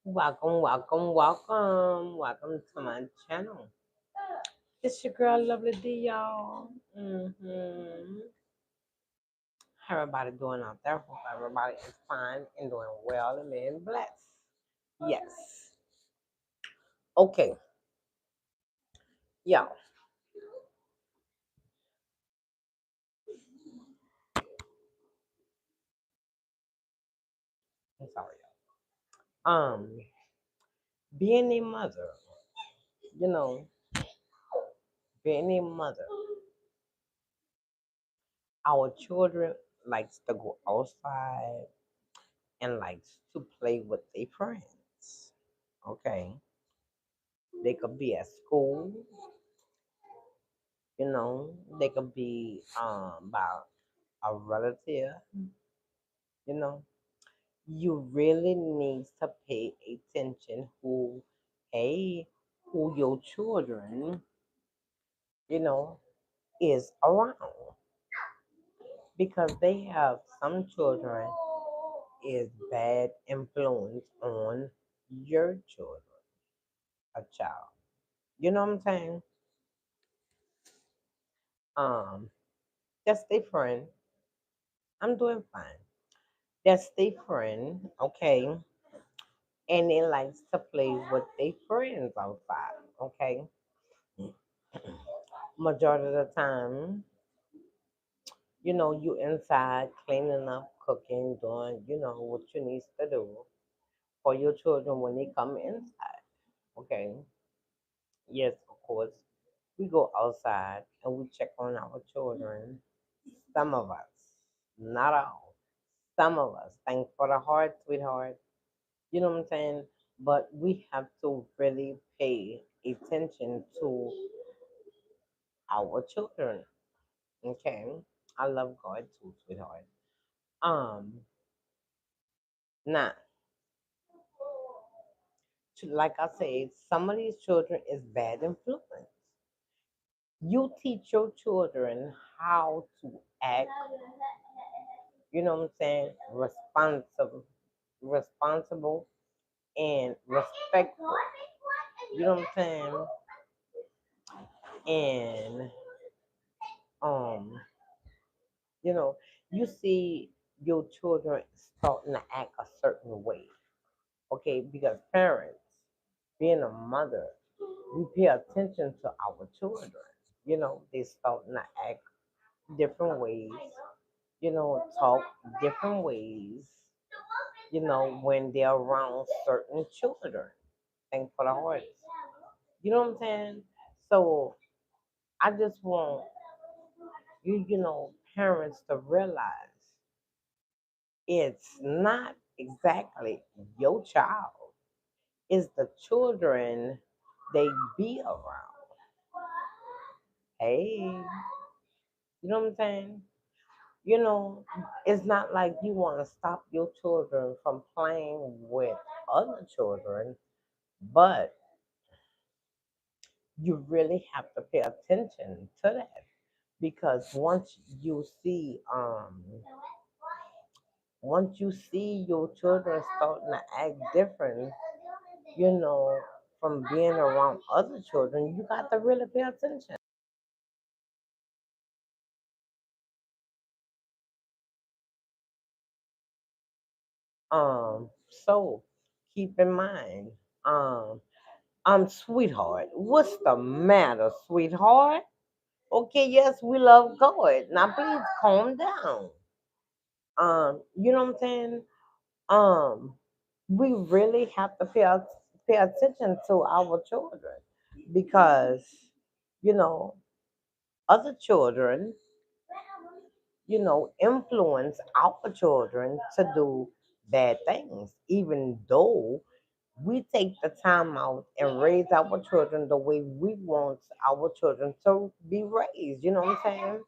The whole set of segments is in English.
Welcome, welcome, welcome. Welcome to my channel. It's your girl, Lovely D, y'all. How everybody doing out there? Hope everybody is fine and doing well and being blessed. Yes. Okay, y'all. I'm sorry, y'all. Being a mother, you know, being a mother, our children likes to go outside and likes to play with their friends. Okay, they could be at school. They could be about a relative. You know, you really need to pay attention hey, who your children, you know, is around because they have some children is bad influence on your children, a child. You know what I'm saying? Um, that's their friend. I'm doing fine. That's their friend, okay? And they likes to play with their friends outside. Okay, majority of the time, you inside cleaning up, cooking, doing what you need to do for your children when they come inside. Okay, yes, of course, we go outside and we check on our children. Some of us, not all. Some of us, thanks for the heart, sweetheart. You know what I'm saying? But we have to really pay attention to our children. Okay. I love God too, sweetheart. Um, Now, like I said, some of these children is bad influence. You teach your children how to act, you know what I'm saying, responsible and respectful. You know what I'm saying? And um, you know, you see your children starting to act a certain way. Okay, because parents, being a mother, we pay attention to our children. They starting to act different ways, talk different ways, when they're around certain children. Thank for the hearts. You know what I'm saying? So I just want parents to realize it's not exactly your child. It's the children they be around. Hey, you know what I'm saying? You know, it's not like you want to stop your children from playing with other children, but you really have to pay attention to that because once you see your children starting to act different, you know, from being around other children, you got to really pay attention. So keep in mind, um, sweetheart, what's the matter, sweetheart? Okay, yes, we love God. Now please calm down. You know what I'm saying? Um, we really have to pay attention to our children because, you know, other children, influence our children to do bad things, even though we take the time out and raise our children the way we want our children to be raised. You know what I'm saying?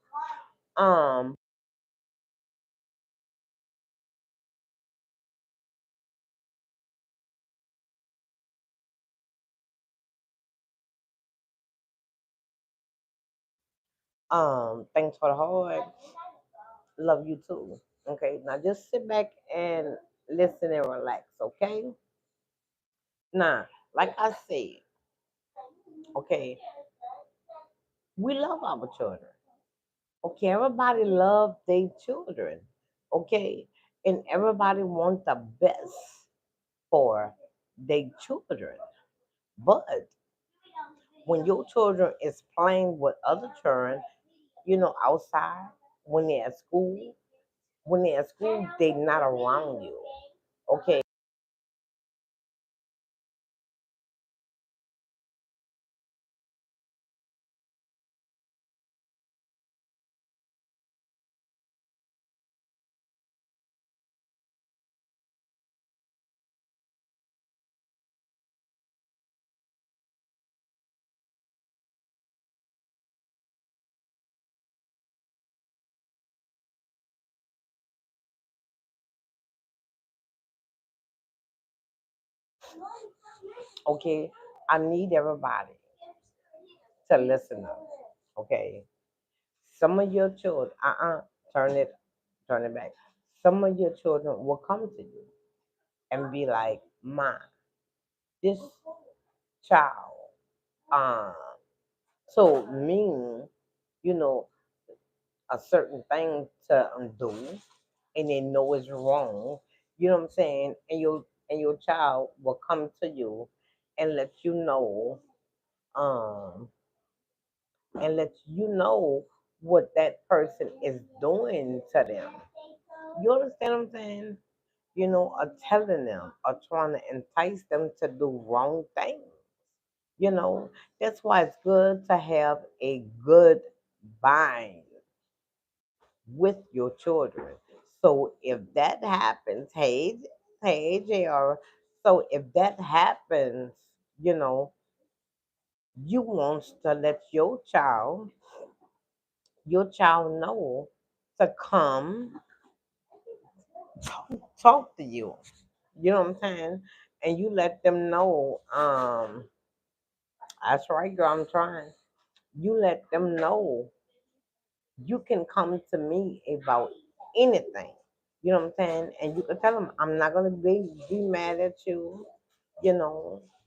Um, thanks for the heart. Love you too. Okay, now just sit back and listen and relax. Okay. Now, like I said, okay, we love our children. Okay, everybody love their children. Okay, and everybody want the best for their children. But when your children is playing with other children, outside, when they're at school, they not around you. Okay. Okay, I need everybody to listen up. Okay, some of your children, turn it, turn it back. Some of your children will come to you and be like, "Ma, this child, uh, so mean, you know, a certain thing to do, and they know it's wrong." You know what I'm saying? And your child will come to you and um, let you know what that person is doing to them. You understand what I'm saying? Or telling them or trying to entice them to do wrong things. That's why it's good to have a good bind with your children. So if that happens, hey, JR, so if that happens, you know, you want to let your child know to come talk to you. You know what I'm saying? And you let them know, that's right, girl, I'm trying. You let them know you can come to me about anything. You know what I'm saying? And you can tell them, I'm not gonna be mad at you,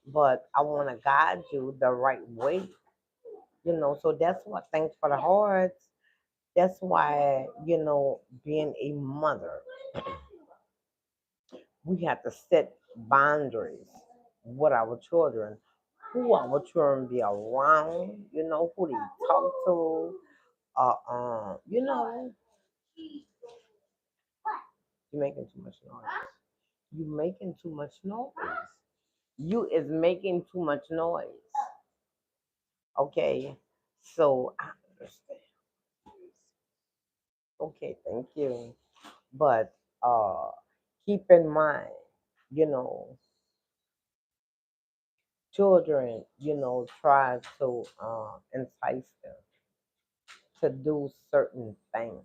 but I wanna guide you the right way. So that's what thanks for the hearts. That's why, being a mother, we have to set boundaries with our children, who our children be around, who they talk to, you're making too much noise. You making too much noise. You is making too much noise. Okay. So I understand. Okay, thank you. But uh keep in mind, you know, children, try to entice them to do certain things.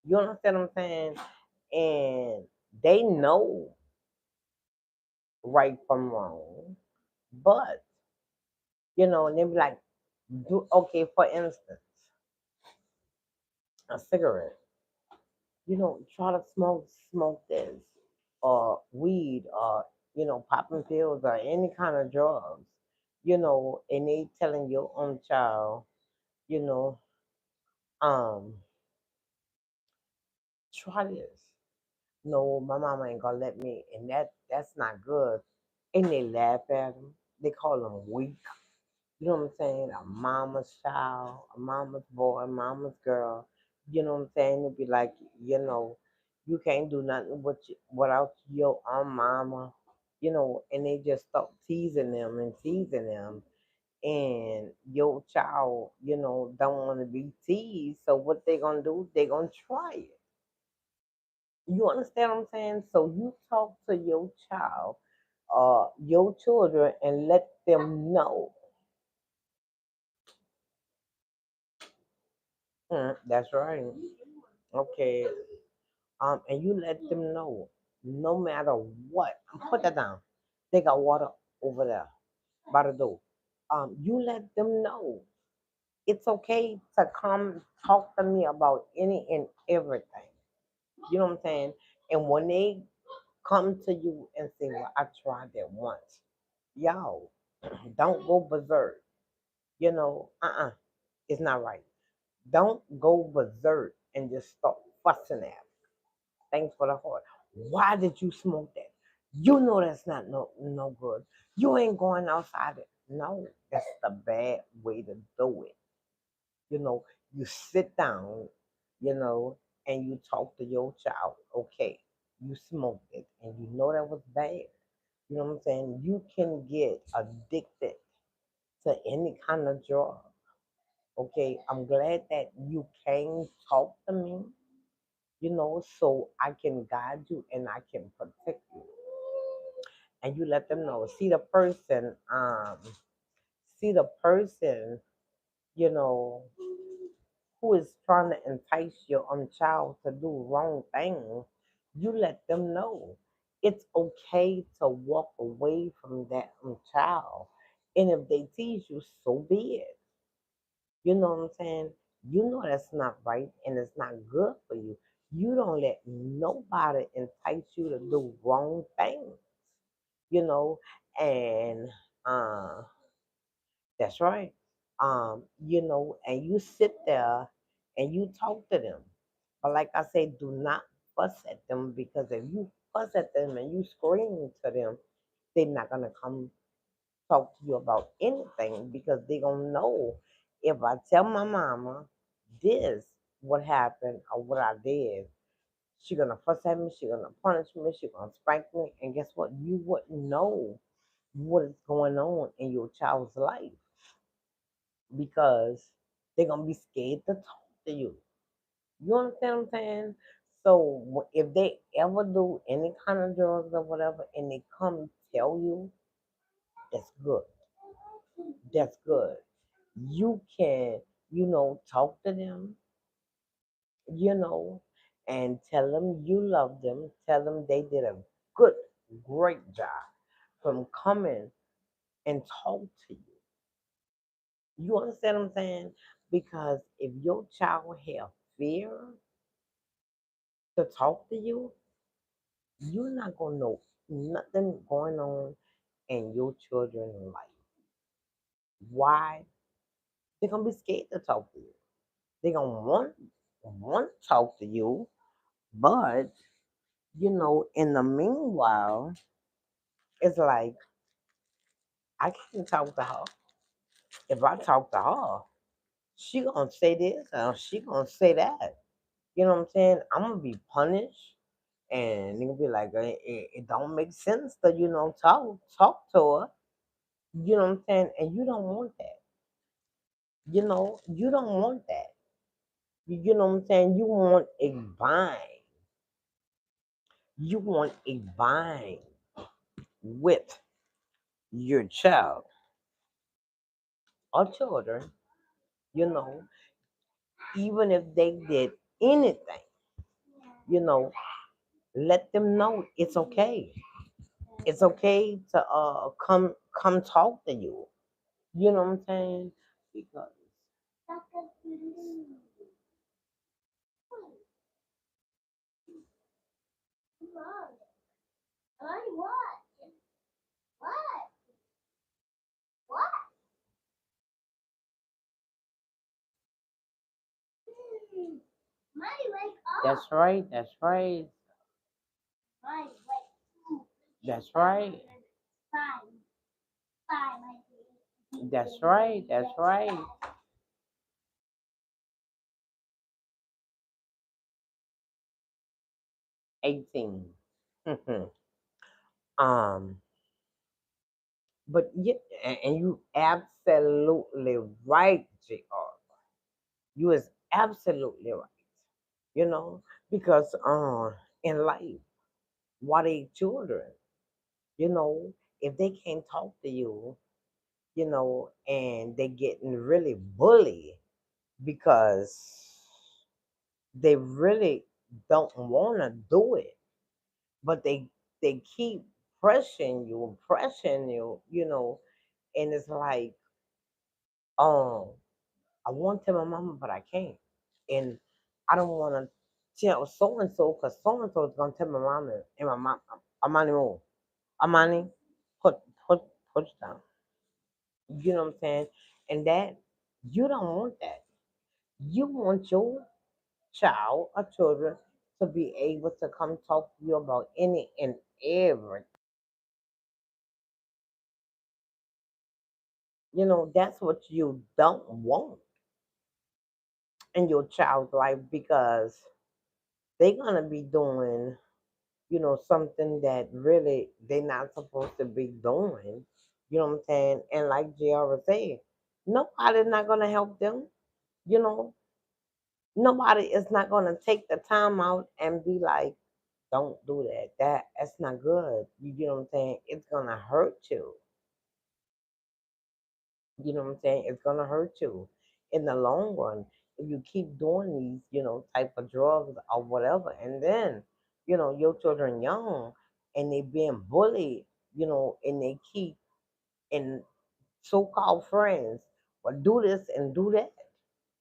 You understand what I'm saying? And they know right from wrong, but and they be like, do okay, for instance, a cigarette. Try to smoke this or weed or popping pills or any kind of drugs. And they telling your own child, you know, um, try this. No, my mama ain't gonna let me, and that's not good. And they laugh at them. They call them weak. You know what I'm saying? A mama's child, a mama's boy, a mama's girl. You know what I'm saying? It'd be like, you can't do nothing without your own mama. And they just stop teasing them and teasing them. And your child, don't want to be teased. So what they gonna do? They gonna try it. You understand what I'm saying? So you talk to your children, and let them know. That's right. Okay. And you let them know, no matter what. Put that down. They got water over there by the door. You let them know it's okay to come talk to me about any and everything. You know what I'm saying? And when they come to you and say, well, I tried that once. Yo, don't go berserk. It's not right. Don't go berserk and just start fussing at 'em. Thanks for the heart. Why did you smoke that? You know that's not no good. You ain't going outside it. No, that's the bad way to do it. You sit down, you know, and you talk to your child. Okay, you smoked it and you know that was bad. You know what I'm saying? You can get addicted to any kind of drug. Okay, I'm glad that you came talk to me, so I can guide you and I can protect you. And you let them know. See the person, you know, who is trying to entice your child to do wrong things, you let them know. It's okay to walk away from that child. And if they tease you, so be it. You know what I'm saying? You know that's not right and it's not good for you. You don't let nobody entice you to do wrong things, you know, and uh that's right. And you sit there and you talk to them. But like I say, do not fuss at them because if you fuss at them and you scream to them, they're not gonna come talk to you about anything because they gonna know if I tell my mama this what happened or what I did, she gonna fuss at me, she gonna punish me, she gonna spank me, and guess what? You wouldn't know what is going on in your child's life because they're gonna be scared to talk to you. You understand what I'm saying? So if they ever do any kind of drugs or whatever, and they come tell you, that's good. That's good. You can, talk to them, you know, and tell them you love them. Tell them they did a good, great job from coming and talk to you. You understand what I'm saying? Because if your child have fear to talk to you, you're not gonna know nothing going on in your children's life. Why? They're gonna be scared to talk to you. They're gonna want to talk to you, but in the meanwhile, it's like I can't talk to her. If I talk to her, she gonna say this or she gonna say that. You know what I'm saying? I'm gonna be punished, and they gonna be like, it don't make sense to talk to her. You know what I'm saying? And you don't want that. You don't want that. You know what I'm saying? You want a bind. You want a bind with your child or children, you know, even if they did anything, you know, let them know it's okay. It's okay to come talk to you. You know what I'm saying? Because that's right, that's right, that's right, that's right, that's right. 18. um, but yeah, and you absolutely right, JR. You is absolutely right. You know, because in life, what are children? You know, if they can't talk to you, and they getting really bullied because they really don't want to do it, but they keep pressing you, and it's like, um, I want to tell my mama, but I can't, and I don't want to tell so and so because so and so is gonna tell my mama, and my mom. Amani move. Amani, put put push down. You know what I'm saying? And that you don't want that. You want your child or children to be able to come talk to you about any and every. That's what you don't want in your child's life because they're gonna be doing, something that really they're not supposed to be doing. You know what I'm saying? And like Giara said, nobody's not gonna help them. You know, nobody is not gonna take the time out and be like, don't do that. That's not good. You know what I'm saying? It's gonna hurt you. You know what I'm saying? It's gonna hurt you in the long run if you keep doing these, type of drugs or whatever. And then, your children young and they being bullied, and they keep and so-called friends will do this and do that.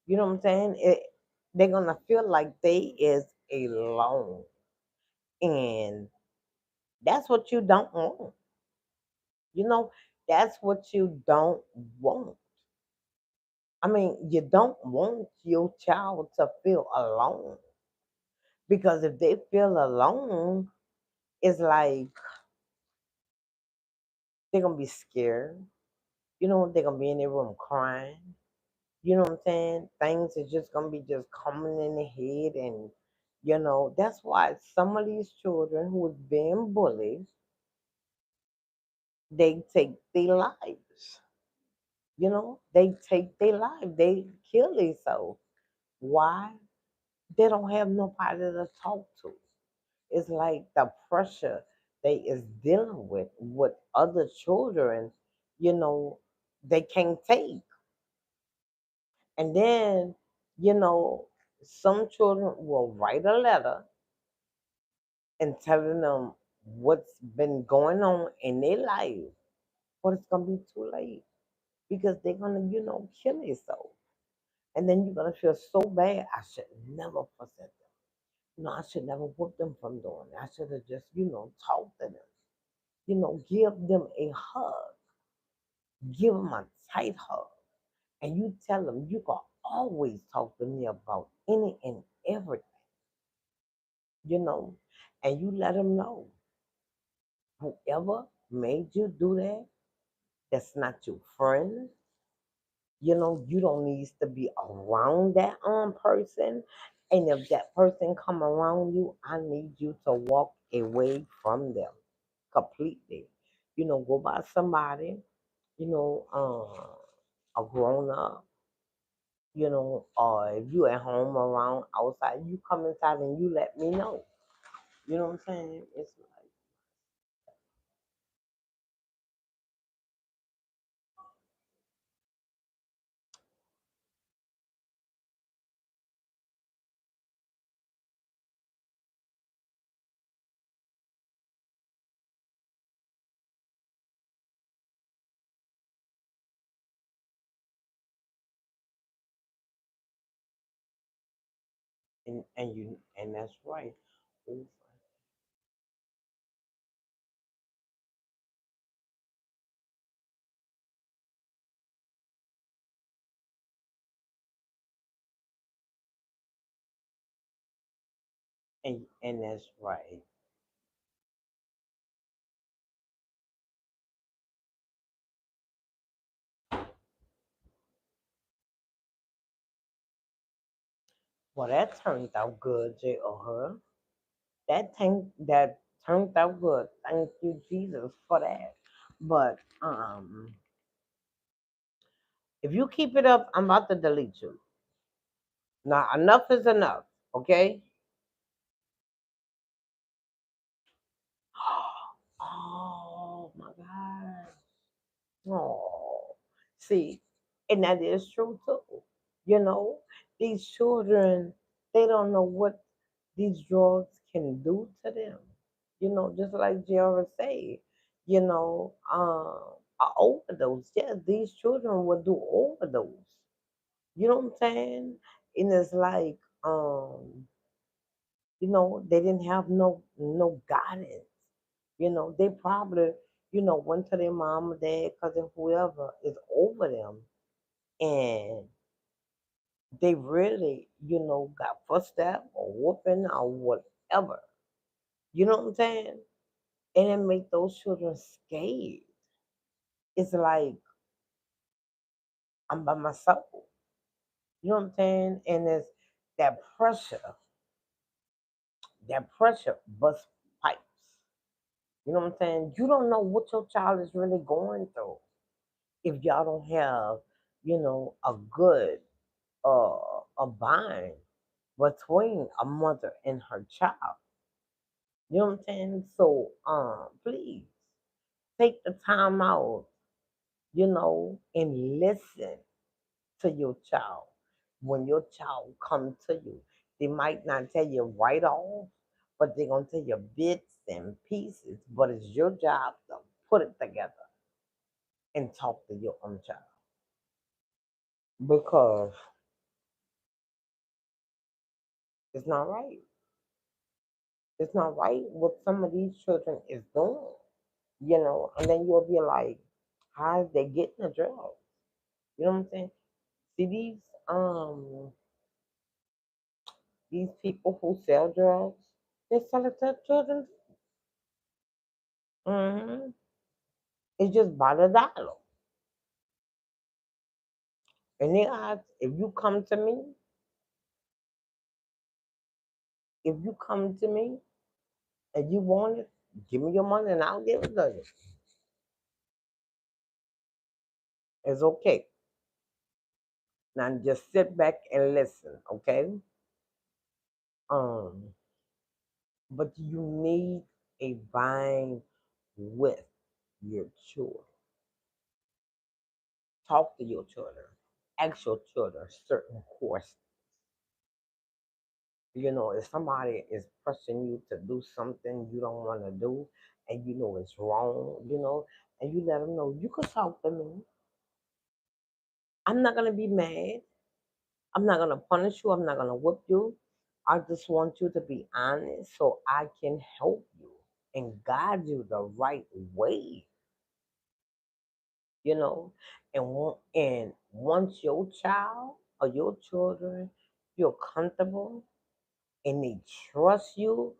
You know what I'm saying? They're gonna feel like they is alone, and that's what you don't want. You know, that's what you don't want. I mean, you don't want your child to feel alone because if they feel alone, it's like they're gonna be scared. They're gonna be in their room crying. You know what I'm saying? Things are just gonna be just coming in the head, and that's why some of these children who is being bullied, they take their lives. They take their life. They kill themselves. Why? They don't have nobody to talk to. It's like the pressure they is dealing with other children, you know, they can't take. And then, you know, some children will write a letter and telling them what's been going on in their life, but it's gonna be too late because they're gonna, kill themselves. And then you're gonna feel so bad. I should never present them. I should never whoop them from doing it. I should have just, talked to them. Give them a hug, give them a tight hug, and you tell them you can always talk to me about any and everything, you know, and you let them know whoever made you do that, that's not your friend. You don't need to be around that person. And if that person come around you, I need you to walk away from them completely. Go by somebody, a grown up, or if you at home around outside, you come inside and you let me know. You know what I'm saying? It's like, and that's right. And that's right. Well, that turned out good, J. O. Her. That turned out good. Thank you, Jesus, for that. But if you keep it up, I'm about to delete you. Now enough is enough. Okay? Oh my God. Oh, see, and that is true too. You know, these children, they don't know what these drugs can do to them. Just like Giara said, a overdose. Yeah, these children will do overdose. You know what I'm saying? And it's like, they didn't have no guidance. They probably, went to their mom or dad, cousin, whoever is over them, and they really, got fussed at or whooping or whatever. You know what I'm saying? And it make those children scared. It's like I'm by myself. You know what I'm saying? And it's that pressure, bust pipes. You know what I'm saying? You don't know what your child is really going through if y'all don't have, a good a bind between a mother and her child. You know what I'm saying? So please take the time out, and listen to your child. When your child come to you, they might not tell you right off, but they're gonna tell you bits and pieces. But it's your job to put it together and talk to your own child because it's not right. It's not right what some of these children is doing. And then you'll be like, how is they getting the drugs? You know what I'm saying? See um these people who sell drugs, they sell it to children. Hmm. It's just by the dollar. And they ask, if you come to me and you want it, give me your money and I'll give it to you. It's okay. Now just sit back and listen, okay? Um, but you need a bind with your children. Talk to your children. Ask your children certain questions. If somebody is pressing you to do something you don't want to do and you know it's wrong, and you let them know, you can talk to me. I'm not going to be mad. I'm not going to punish you. I'm not going to whip you. I just want you to be honest so I can help you and guide you the right way, you know. And once your child or your children feel comfortable and they trust you,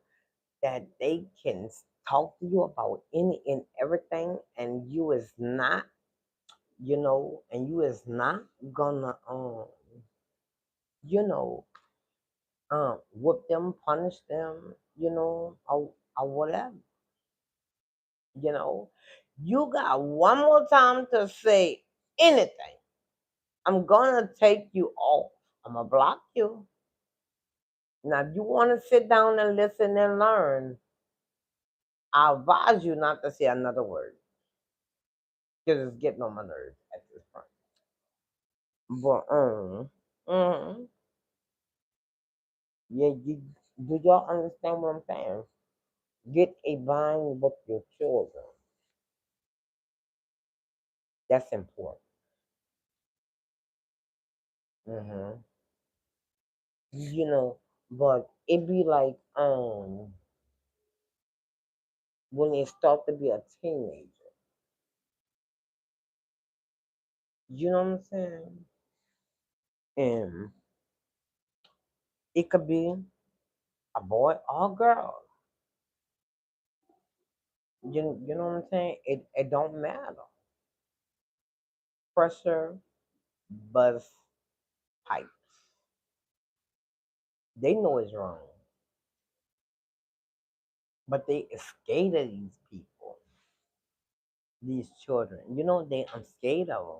that they can talk to you about any and everything, and you is not gonna you know whip them, punish them, or whatever. you know you got one more time to say anything, I'm gonna take you off. I'm gonna block you. Now if you want to sit down and listen and learn, I advise you not to say another word because it's getting on my nerves at this point. But yeah, do y'all understand what I'm saying? Get a bind with your children. That's important. hmm You know, but it be like when they start to be a teenager. You know what I'm saying? And it could be a boy or a girl. You know what I'm saying? It don't matter. Pressure, buzz, pipes. They know it's wrong, but they scared of these people, these children. I'm scared of them.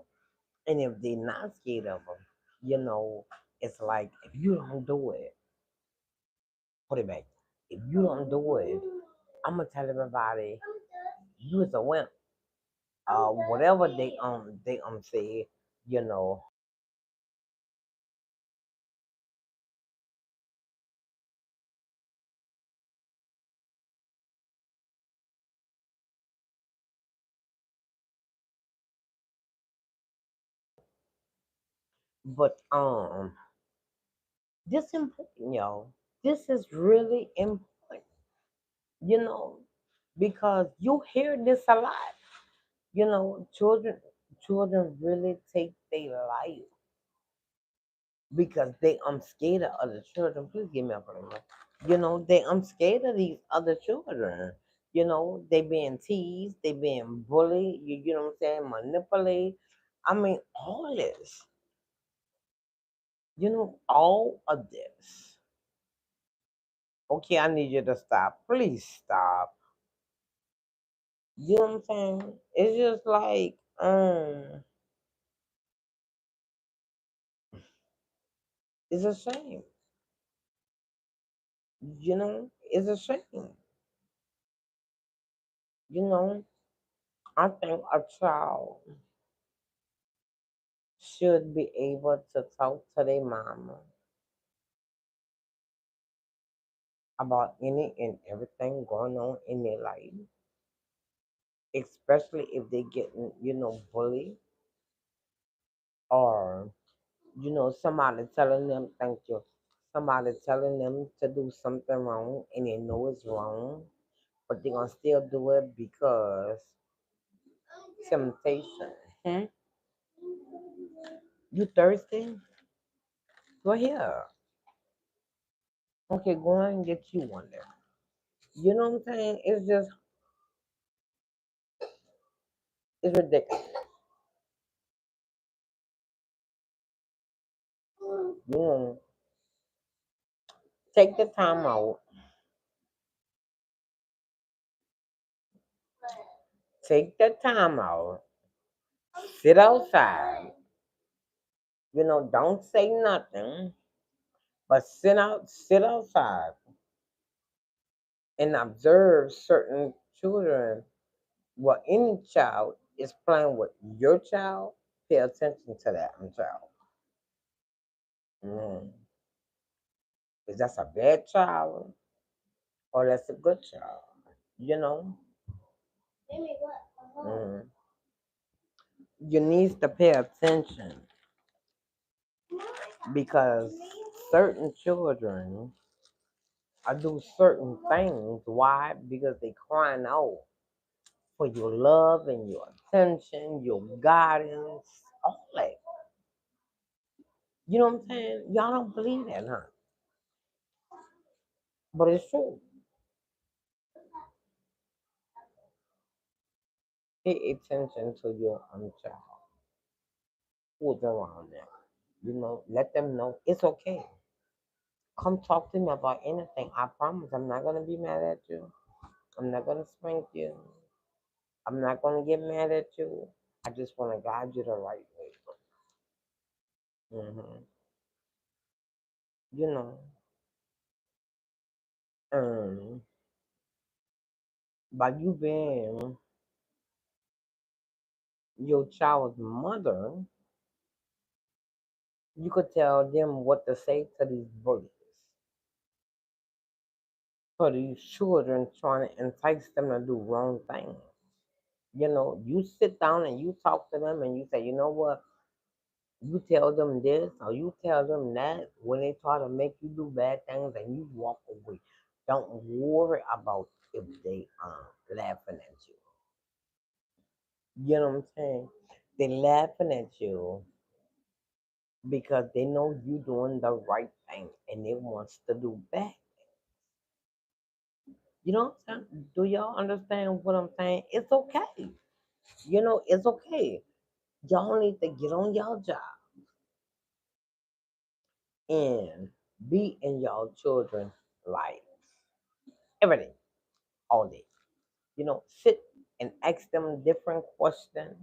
And if they're not scared of them, it's like if you don't do it, put it back. If you don't do it, I'm gonna tell everybody you is a wimp. Whatever they say, you know. But this important, y'all. This is really important. You know, because you hear this a lot. Children really take their life because I'm scared of other children. Please give me a break. I'm scared of these other children. They being teased, they being bullied, you know what I'm saying, manipulated. I mean, all this, all of this. Okay, I need you to stop. Please stop. You know what I'm saying? It's just like, it's a shame. It's a shame. You know, I think a child should be able to talk to their mama about any and everything going on in their life, especially if they getting, bullied or, somebody telling them thank you. Somebody telling them to do something wrong and they know it's wrong, but they're gonna still do it because temptation. Hmm? You thirsty? Go here. Okay, go on and get you one there. You know what I'm saying? It's ridiculous. You know, take the time out. Take the time out. Sit outside. Don't say nothing, but sit outside and observe certain children. What any child is playing with your child, pay attention to that child. Mm. Is that a bad child or that's a good child? You know, mm. You need to pay attention because certain children I do certain things. Why? Because they crying out for your love and your attention, your guidance, all that. You know what I'm saying? Y'all don't believe that, huh? But it's true. Pay attention to your child. Who's around them? Let them know it's okay. Come talk to me about anything. I promise I'm not gonna be mad at you. I'm not gonna spank you. I'm not gonna get mad at you. I just wanna guide you the right way. Hmm. You know, um, by you being your child's mother, you could tell them what to say to these bullies, for these children trying to entice them to do wrong things. You sit down and you talk to them and you say, you know what? You tell them this or you tell them that when they try to make you do bad things and you walk away. Don't worry about if they laughing at you. You know what I'm saying? They laughing at you because they know you doing the right thing and they wants to do bad. You know what I'm saying? Do y'all understand what I'm saying? It's okay. It's okay. Y'all need to get on y'all job and be in y'all children's life every day, all day. Sit and ask them different questions.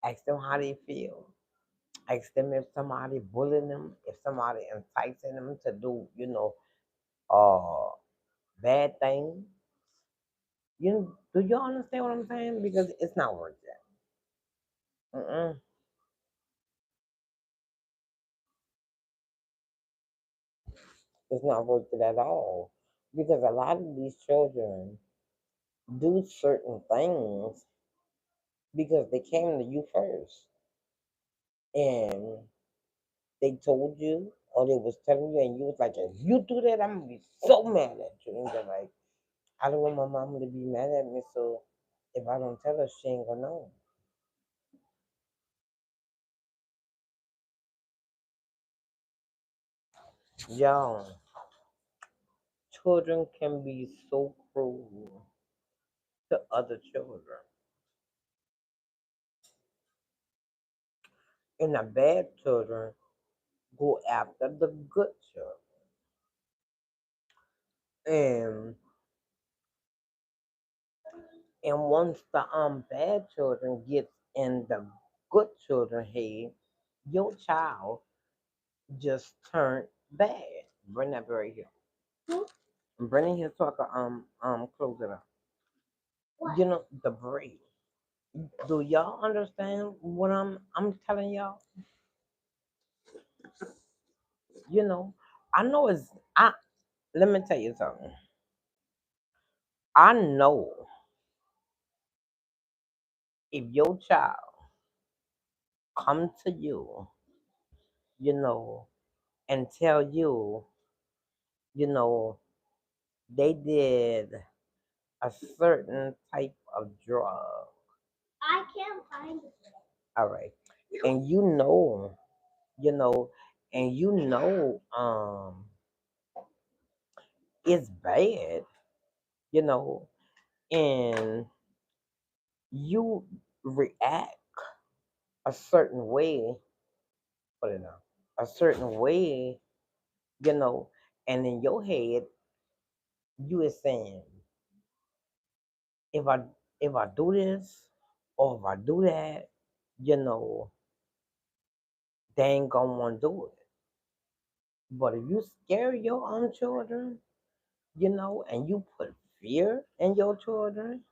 Ask them how they feel. Ask them if somebody bullying them, if somebody enticing them to do, uh, bad things. Do you understand what I'm saying? Because it's not worth it. Mm-mm. It's not worth it at all. Because a lot of these children do certain things because they came to you first. And they told you or they was telling you and you was like, if you do that, I'm gonna be so mad at you. And they're like, I don't want my mama to be mad at me, so if I don't tell her, she ain't gonna know. Y'all, children can be so cruel to other children. And the bad children go after the good children. And and once the bad children gets in the good children head, your child just turned bad. Bring that right here. Bring it here so I can close it up. You know the braid. Do y'all understand what I'm telling y'all? You know, I know it's I. Let me tell you something. I know if your child come to you, you know, and tell you, you know, they did a certain type of drug. I can't find it. All right, and you know, and it's bad, you know, and you react a certain way, put it on, a certain way, you know, and in your head, you is saying, if I if I do this or if I do that, you know, they ain't gonna want to do it. But if you scare your own children, you know, and you put fear in your children,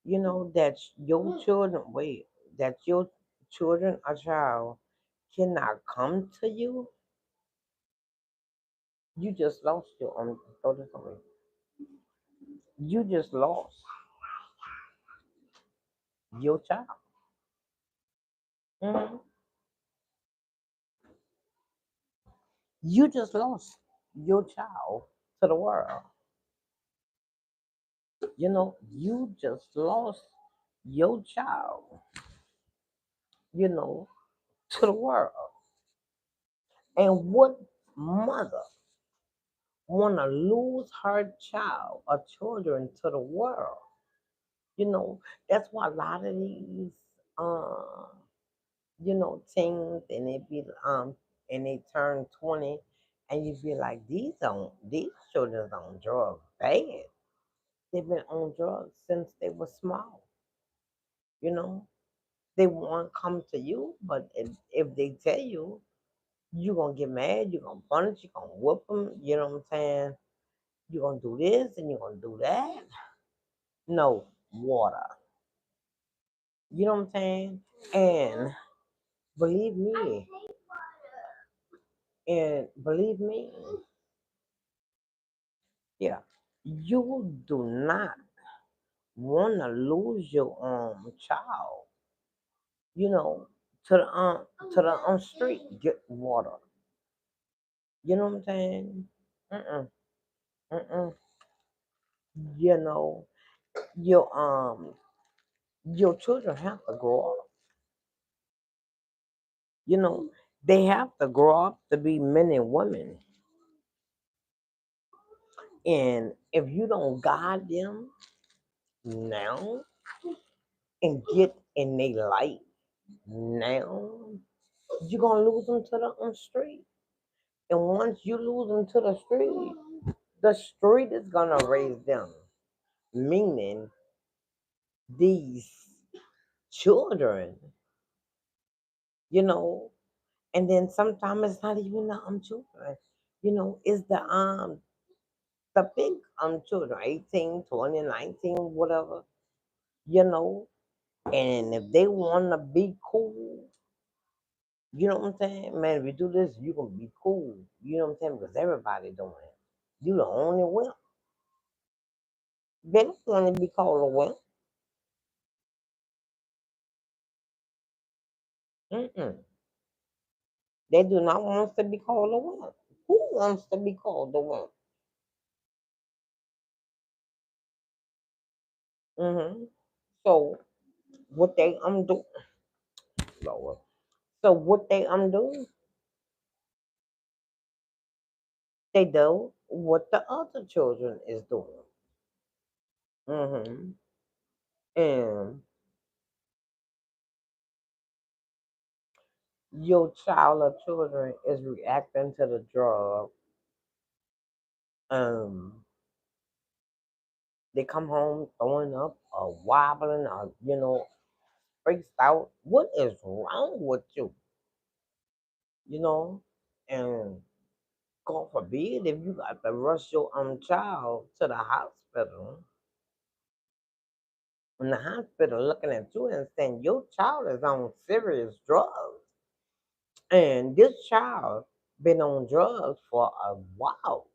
you know, that your children, wait, that your children or child cannot come to you, you just lost your own, throw this away. You just lost your child. Mhm. You just lost your child to the world. You know, you just lost your child, you know, to the world. And what mother want to lose her child or children to the world? You know, that's why a lot of these, um, you know, teens and they be and they turn 20, and you be like, these children on drugs bad. They've been on drugs since they were small. You know, they won't come to you, but if they tell you, you gonna get mad, you gonna punish, you gonna whoop them. You know what I'm saying? You gonna do this and you gonna do that. No water. You know what I'm saying? And believe me, and believe me, yeah, you do not want to lose your child. You know, to the street, get water. You know what I'm saying? Mm-mm, mm-mm. You know, your your children have to grow up. You know, they have to grow up to be men and women. And if you don't guide them now and get in their light now, you're gonna lose them to the street. And once you lose them to the street is gonna raise them. Meaning these children, you know, and then sometimes it's not even the children. You know, it's the big children, 18, 20, 19, whatever, you know. And if they wanna be cool, you know what I'm saying? Man, if you do this, you gonna be cool. You know what I'm saying? Because everybody doing it. You the only one. They don't want to be called a wimp. Mm-mm. They do not want to be called a wimp. Who wants to be called a wimp? Mm-hmm. So what they do, Lord. So what they do, they do what the other children is doing. Mm-hmm. And your child or children is reacting to the drug. Um, they come home throwing up or wobbling or freaked out. What is wrong with you? You know, and God forbid if you got to rush your child to the hospital, and the hospital looking at you and saying your child is on serious drugs, and this child been on drugs for a while.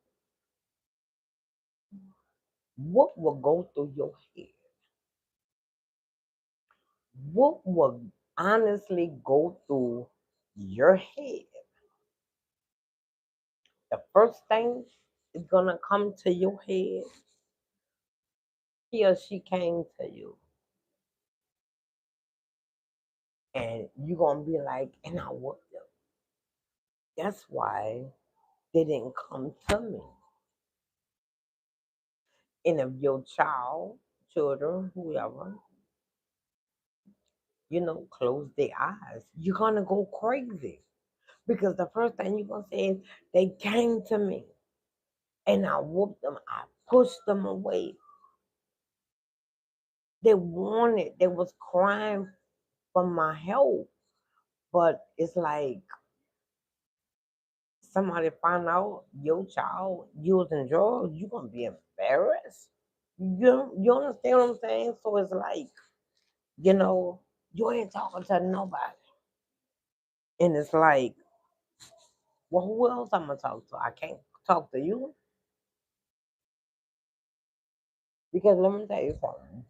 What will go through your head? What will honestly go through your head? The first thing is gonna come to your head. He or she came to you, and you're gonna be like, and I whooped them. That's why they didn't come to me. And if your child, children, whoever, close their eyes, you're gonna go crazy. Because the first thing you're gonna say is, they came to me and I whooped them, I pushed them away. They wanted, they was crying for my help. But it's like somebody find out your child using drugs, you're gonna be embarrassed. You understand what I'm saying? So it's like, you know, you ain't talking to nobody. And it's like, well, who else I'm gonna talk to? I can't talk to you because let me tell you something.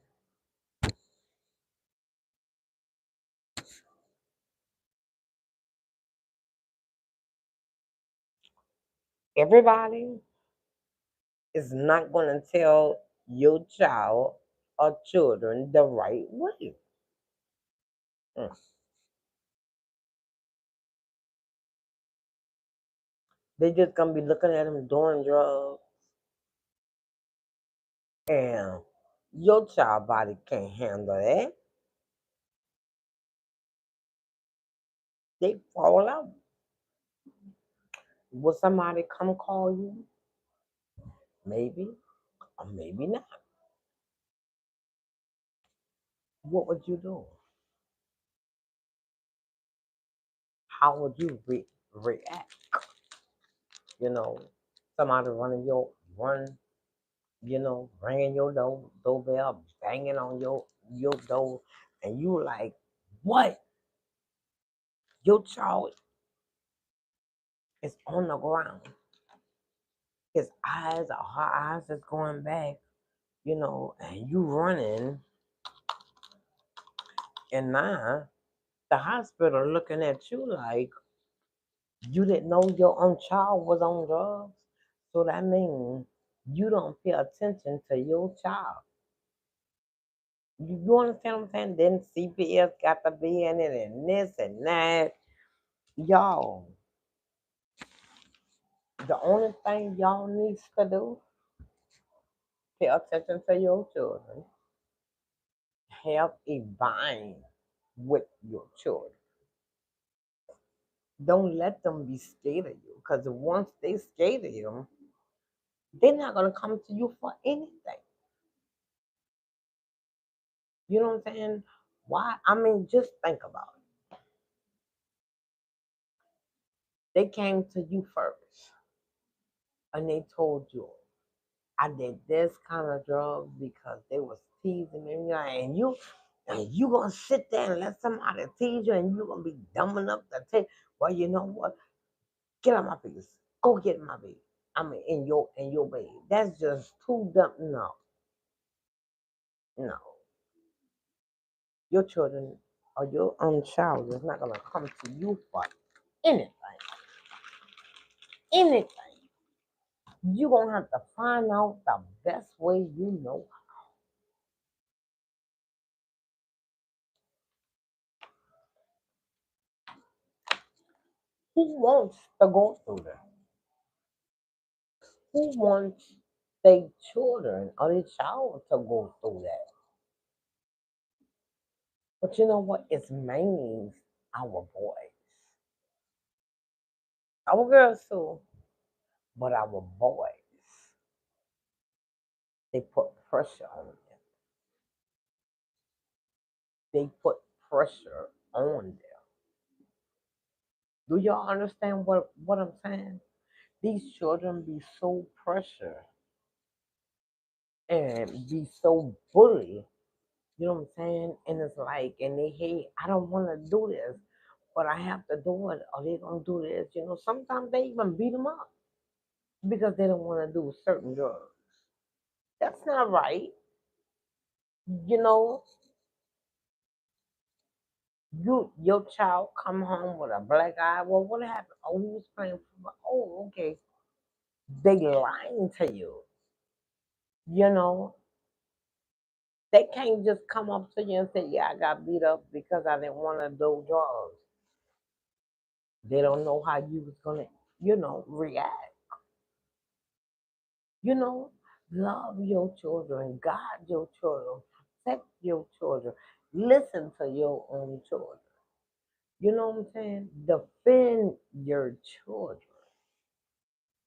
Everybody is not gonna tell your child or children the right way. Mm. They just gonna be looking at them doing drugs, and your child body can't handle that. They fall out. Will somebody come call you? Maybe, or maybe not. What would you do? How would you react? You know, somebody ringing your doorbell, banging on your door, and you like, what? Your child is on the ground. Her eyes is going back, and you running, and now the hospital looking at you like you didn't know your own child was on drugs. So that means you don't pay attention to your child. You understand what I'm saying? Then CPS got to be in it and this and that. Y'all, the only thing y'all needs to do, pay attention to your children. Have a bind with your children. Don't let them be scared of you. Because once they scared of you, they're not gonna come to you for anything. You know what I'm saying? Why? I mean, just think about it. They came to you first and they told you, I did this kind of drugs because they was teasing me, and you gonna sit there and let somebody tease you, and you gonna be dumb enough to take. Well, you know what? Get out my face. Go get my baby. I mean, in your baby. That's just too dumb. No, no. Your children or your own child is not gonna come to you for anything. Anything. You gonna have to find out the best way you know. Who wants to go through that? Who wants their children or their child to go through that? But you know what? It's mainly our boys. Our girls too, but our boys. They put pressure on them. They put pressure on them. Do y'all understand what I'm saying? These children be so pressured and be so bullied. You know what I'm saying? And it's like, and they hate, I don't want to do this, but I have to do it, or they don't do this. You know, sometimes they even beat them up because they don't want to do certain drugs. That's not right. You know, your child come home with a black eye. Well, what happened? Oh, he was playing football. Oh, okay. They lying to you. You know, they can't just come up to you and say, "Yeah, I got beat up because I didn't want to do drugs." They don't know how you was gonna, react. You know, love your children, guide your children, protect your children, listen to your own children. You know what I'm saying? Defend your children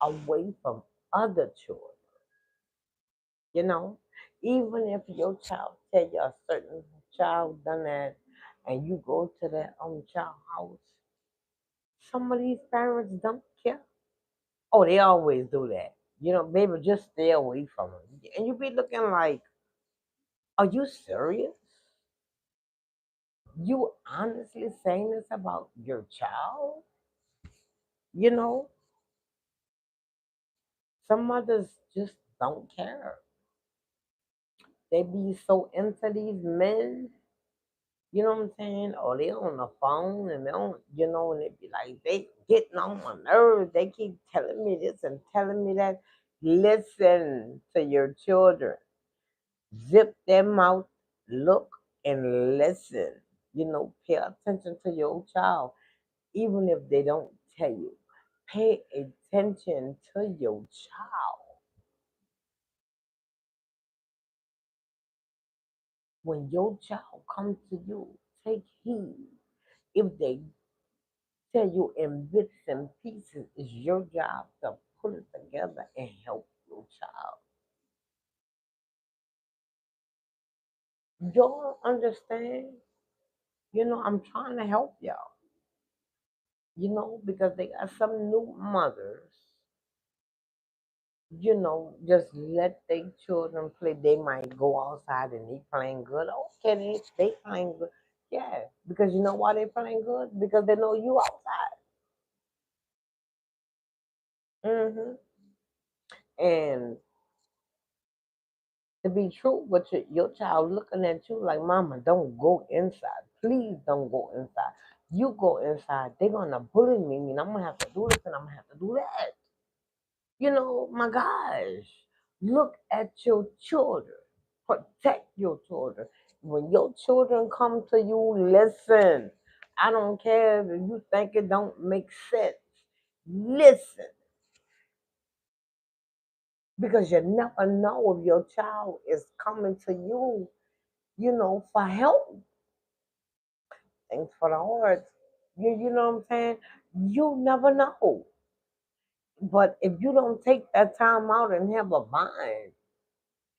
away from other children. You know, even if your child tell you a certain child done that, and you go to that child house, some of these parents don't care. Oh, they always do that. You know, baby, just stay away from them. And you be looking like, are you serious? You honestly saying this about your child? You know, some mothers just don't care. They be so into these men, you know what I'm saying? Or they on the phone and they don't, and they be like, they getting on my nerves. They keep telling me this and telling me that. Listen to your children. Zip their mouth, look and listen. Pay attention to your child, even if they don't tell you. Pay attention to your child. When your child comes to you, take heed. If they tell you in bits and pieces, it's your job to put it together and help your child. Y'all understand? I'm trying to help y'all, because they got some new mothers, just let their children play. They might go outside and they playing good. Okay, they playing good. Yeah, because you know why they playing good? Because they know you outside. And to be true, but your child looking at you like, Mama, don't go inside. Please don't go inside. You go inside, they're gonna bully me. And I'm gonna have to do this and I'm gonna have to do that. My gosh, look at your children. Protect your children. When your children come to you, listen. I don't care if you think it don't make sense. Listen, because you never know if your child is coming to you, for help. Thanks for the heart. You know what I'm saying? You never know. But if you don't take that time out and have a mind,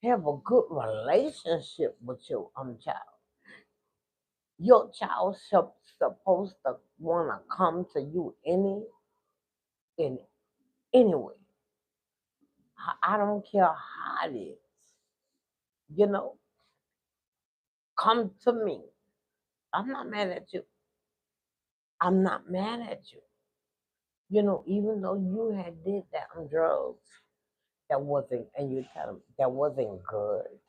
have a good relationship with your child, your child supposed to wanna come to you in any way. I don't care how it is. You know, come to me. I'm not mad at you. I'm not mad at you. Even though you had did that on drugs, that wasn't, and you tell them that wasn't good.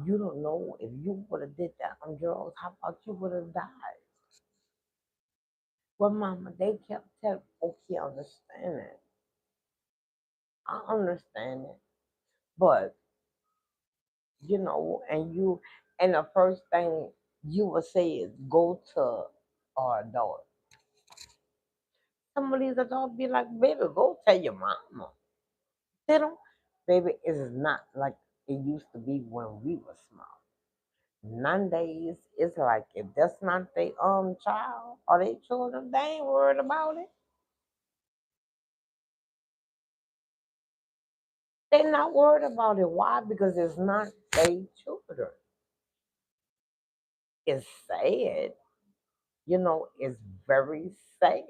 You don't know if you would have did that on drugs, how about you would have died? Well, Mama, they kept telling, okay, I understand it. I understand it. But, and the first thing you would say is go to our adult. Some of these adults be like, baby, go tell your mama. They don't, baby, it is not like it used to be when we were small. Nowadays, it's like if that's not their child or their children, they ain't worried about it. They're not worried about it. Why? Because it's not their children. It's sad. It's very sad.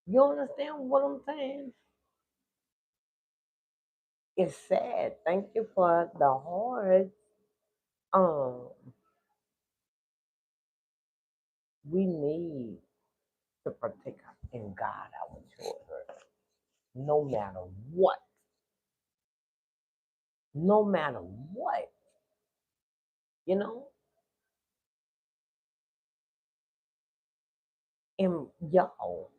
You understand what I'm saying? It's sad. Thank you for the heart. Um, we need to protect and guard our children, no matter what. No matter what, you know. And y'all,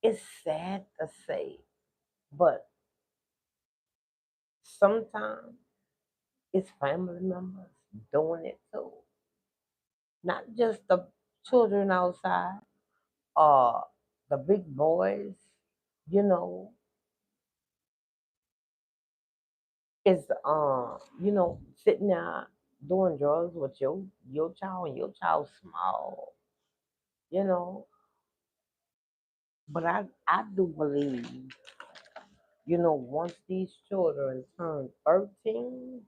it's sad to say, but sometimes it's family members doing it too. Not just the children outside, uh, the big boys, you know, is sitting there doing drugs with your child and your child small, you know. But I do believe, once these children turn 13,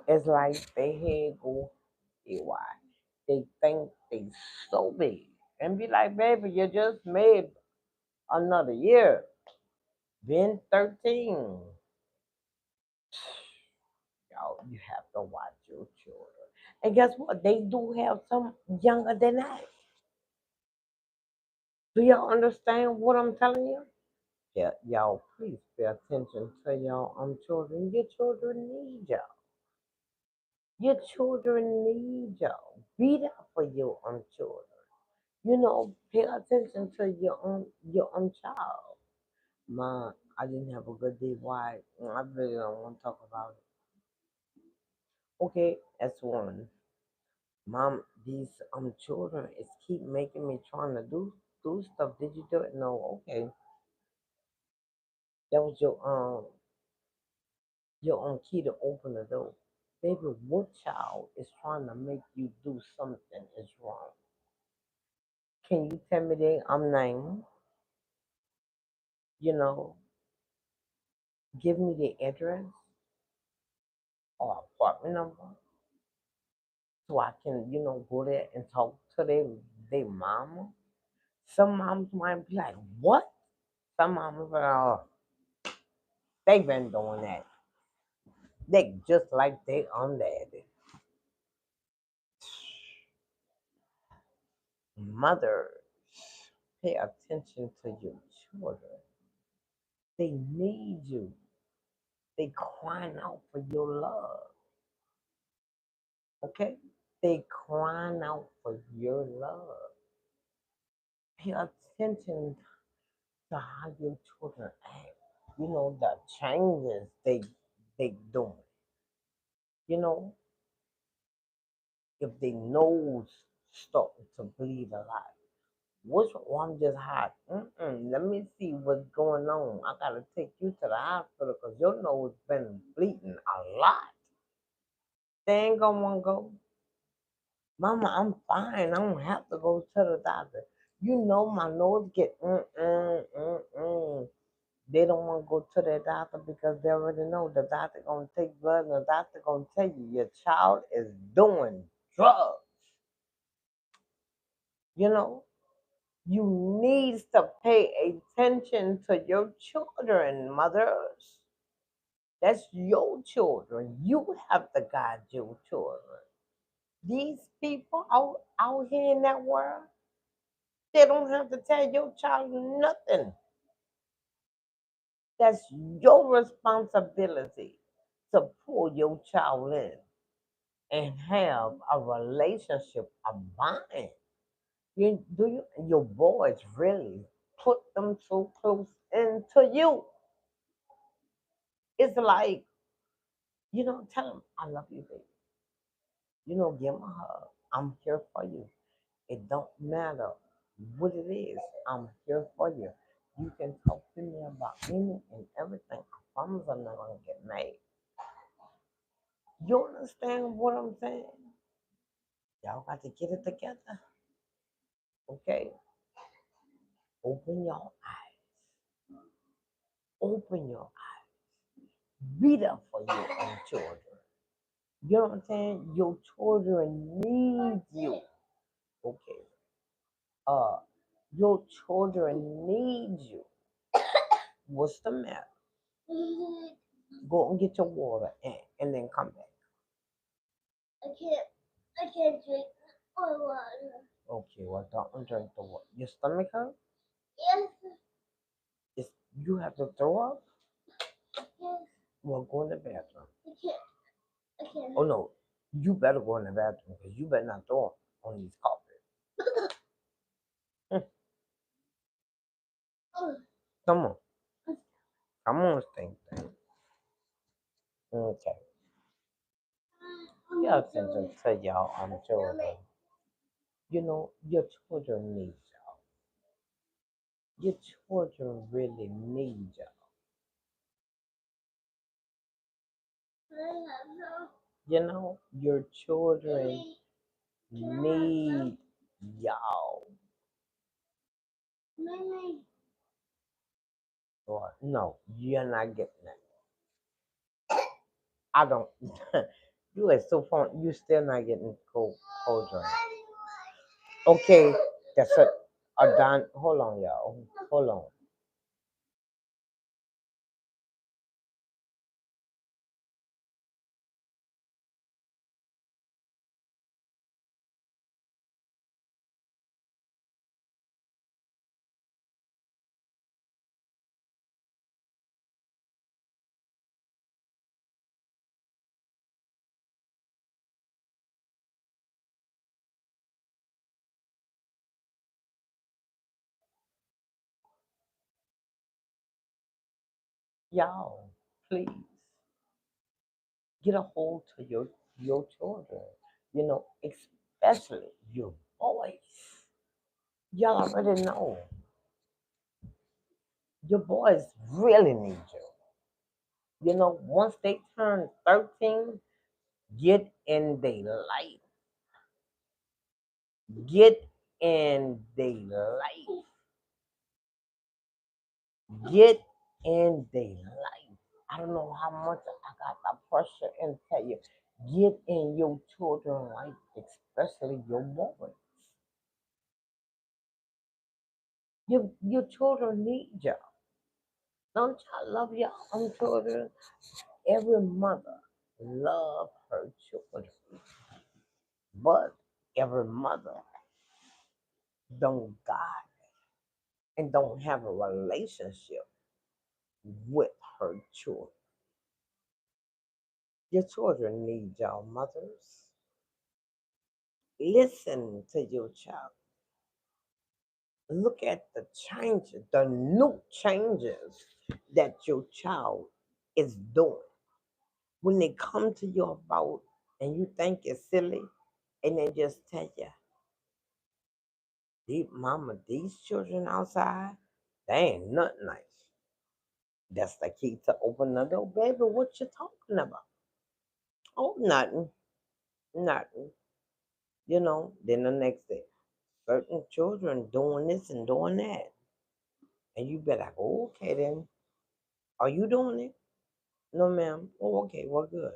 it's like they head go why they think they so big and be like, baby, you just made another year. Been 13. Y'all, you have to watch your children. And guess what? They do have some younger than that. Do y'all understand what I'm telling you? Yeah, y'all, please pay attention to y'all children. Your children need y'all. Your children need y'all. Be there for your children. Pay attention to your child. Ma, I didn't have a good day. Why? I really don't want to talk about it. Okay, that's one. Mom, these children is keep making me trying to do stuff. Did you do it? No. Okay, that was your key to open the door. Baby, what child is trying to make you do something is wrong? Can you tell me their name? You know, give me the address or apartment number so I can, go there and talk to their mama. Some moms might be like, what? Some moms are, they've been doing that. They just like they daddy. Mothers, pay attention to your children. They need you. They crying out for your love. Okay? They crying out for your love. Pay attention to how your children act. The changes they doing. You know, if they nose starting to bleed a lot. Which one just hot? Let me see what's going on. I gotta take you to the hospital because your nose been bleeding a lot. They ain't gonna want to go. Mama, I'm fine. I don't have to go to the doctor. My nose get They don't want to go to the doctor because they already know the doctor gonna take blood and the doctor gonna tell you your child is doing drugs. You know, you need to pay attention to your children, mothers. That's your children. You have to guide your children. These people out here in that world, they don't have to tell your child nothing. That's your responsibility to pull your child in and have a relationship, a bond. Your boys really put them so close into you? It's like, tell them I love you, baby. Give them a hug. I'm here for you. It don't matter what it is. I'm here for you. You can talk to me about any and everything. I promise I'm not gonna get mad. You understand what I'm saying? Y'all got to get it together. Okay? Open your eyes. Open your eyes. Be there for your own children. You know what I'm saying? Your children need you. Okay. Uh, your children need you. What's the matter? Go and get your water and then come back. I can't drink water. Okay, well don't drink the water. Your stomach hurt? Yes. It's, you have to throw up? Yes. Well, go in the bathroom. I can't. Oh no, you better go in the bathroom because you better not throw up on these carpets. Come on. Come on, stink thing. Okay. Pay attention to y'all children. You know, your children need y'all. Your children really need y'all. You know, your children need y'all. Or, no, you're not getting it. I don't. You are so fun. You still not getting cold drink. Okay, that's a done. Hold on, y'all. Hold on. Y'all, please get a hold to your children. You know, especially your boys. Y'all already know your boys really need you. You know, once they turn 13, get in their life. Get in their life. Get in their life. I don't know how much I got the pressure and tell you. Get in your children's life, especially your boys. Your children need you. Don't y'all love your own children? Every mother love her children, but every mother don't guide and don't have a relationship with her children. Your children need y'all mothers. Listen to your child. Look at the changes, the new changes that your child is doing. When they come to you about and you think it's silly, and they just tell you, mama, these children outside, they ain't nothing nice. That's the key to open the door. Baby, what you talking about? Oh, nothing. Nothing. You know, then the next day, certain children doing this and doing that. And you be like, oh, okay then. Are you doing it? No, ma'am. Oh, okay, well, good.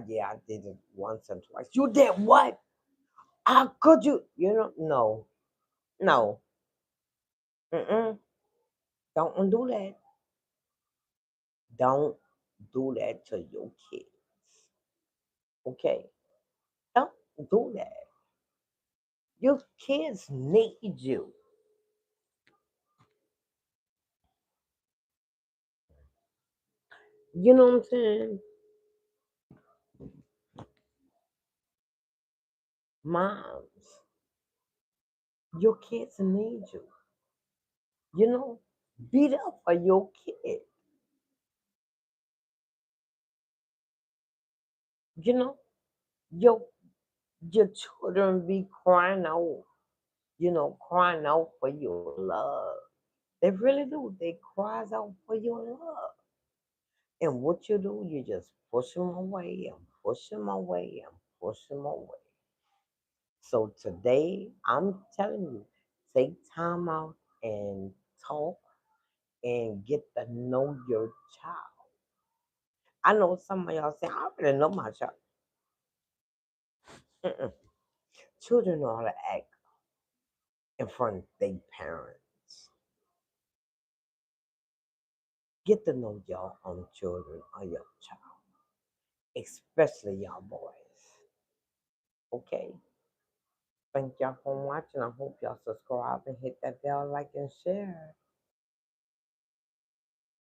Yeah, I did it once and twice. You did what? How could you? You know, no, no. Mm-mm. Don't do that. Don't do that to your kids. Okay? Don't do that. Your kids need you. You know what I'm saying? Moms, your kids need you. You know, beat up for your kid. You know, your Your children be crying out, crying out for your love. They really do. They cries out for your love. And what you do, you just push them away and push them away and push them away. So today, I'm telling you, take time out and talk and get to know your child. I know some of y'all say, I already know my child. Mm-mm. Children know how to act in front of their parents. Get to know your own children or your child, especially y'all boys. Okay? Thank y'all for watching. I hope y'all subscribe and hit that bell, like, and share.